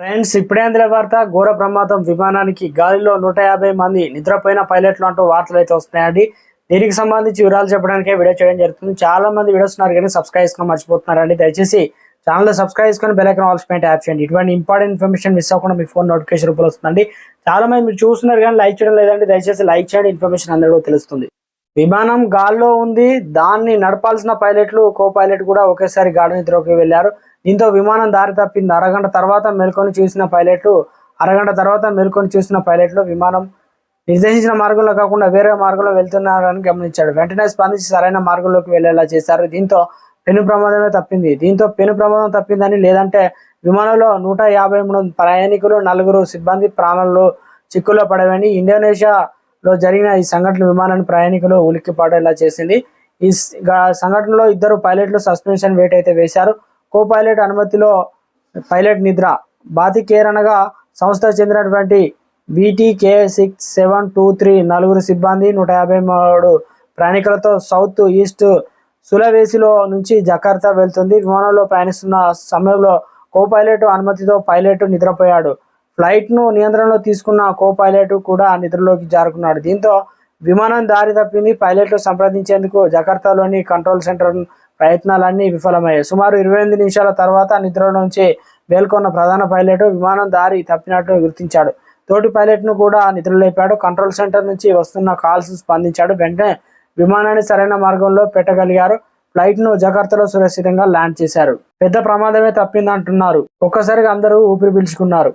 Friends ఇప్పుడే అందిన వార్త ఘోర ప్రమాదం విమానానికి గాలిలో 150 మంది నిద్రపోయిన పైలట్లు అంటూ వార్తలు అయితే వస్తున్నాయండి. దీనికి సంబంధించి వివరాలు చెప్పడానికి వీడియో చేయడం జరుగుతుంది. చాలా మంది వీడియోస్ ఉన్నారు కానీ సబ్స్క్రైబ్ చేసుకొని మర్చిపోతున్నారండి. దయచేసి ఛానల్ సబ్స్క్రైబ్ చేసుకొని బెల్ ఐకాన్ ఆల్ పైన ట్యాప్ చేయండి. ఇటువంటి ఇంపార్టెంట్ ఇన్ఫర్మేషన్ మిస్ అవ్వకుండా మీ ఫోన్ నోటిఫికేషన్ రూపంలో వస్తుందండి. చాలా మంది మీరు చూస్తున్నారు కానీ లైక్ చేయడం లేదండి. దయచేసి లైక్ చేయండి, ఇన్ఫర్మేషన్ అందరికీ తెలుస్తుంది. విమానం గాల్లో ఉంది. దాన్ని నడపాల్సిన పైలట్లు కో పైలట్ కూడా ఒకేసారి గాఢ నిద్రలోకి వెళ్లారు. దీంతో విమానం దారి తప్పింది. అరగంట తర్వాత మేల్కొని చూసిన పైలట్లు విమానం నిర్దేశించిన మార్గంలో కాకుండా వేరే మార్గంలో వెళ్తున్నారని గమనించాడు. వెంటనే స్పందించి సరైన మార్గంలోకి వెళ్లేలా చేశారు. దీంతో పెను ప్రమాదం తప్పిందని లేదంటే విమానంలో 153 ప్రయాణికులు 4 సిబ్బంది ప్రాణాలు చిక్కుల్లో పడవని. ఇండోనేషియాలో జరిగిన ఈ సంఘటన విమానాన్ని ప్రయాణికులు ఉలిక్కి పడేలా చేసింది. ఈ సంఘటనలో 2 పైలట్లు సస్పెన్షన్ వేట్ అయితే వేశారు. కో పైలట్ అనుమతిలో పైలట్ నిద్ర బాతికేరనగా సంస్థకు చెందినటువంటి BTK6723 4 సిబ్బంది 153 ప్రయాణికులతో సౌత్ ఈస్ట్ సులవేసిలో నుంచి జకార్తా వెళ్తుంది. విమానంలో ప్రయాణిస్తున్న సమయంలో కో పైలట్ అనుమతితో పైలట్ నిద్రపోయాడు. ఫ్లైట్ను నియంత్రణలో తీసుకున్న కో పైలట్ కూడా నిద్రలోకి జారుకున్నాడు. దీంతో విమానం దారి తప్పింది. పైలట్లు సంప్రదించేందుకు జకార్తాలోని కంట్రోల్ సెంటర్ ప్రయత్నాలన్నీ విఫలమయ్యాయి. సుమారు 28 నిమిషాల తర్వాత నిద్ర నుంచి మేల్కొన్న ప్రధాన పైలట్ విమానం దారి తప్పినట్టు గుర్తించాడు. తోటి పైలట్ను కూడా నిద్రలేపాడు. కంట్రోల్ సెంటర్ నుంచి వస్తున్న కాల్స్ స్పందించాడు. వెంటనే విమానాన్ని సరైన మార్గంలో పెట్టగలిగారు. ఫ్లైట్ను జకార్తాలో సురక్షితంగా ల్యాండ్ చేశారు. పెద్ద ప్రమాదమే తప్పిందంటున్నారు. ఒక్కసారిగా అందరూ ఊపిరి పీల్చుకున్నారు.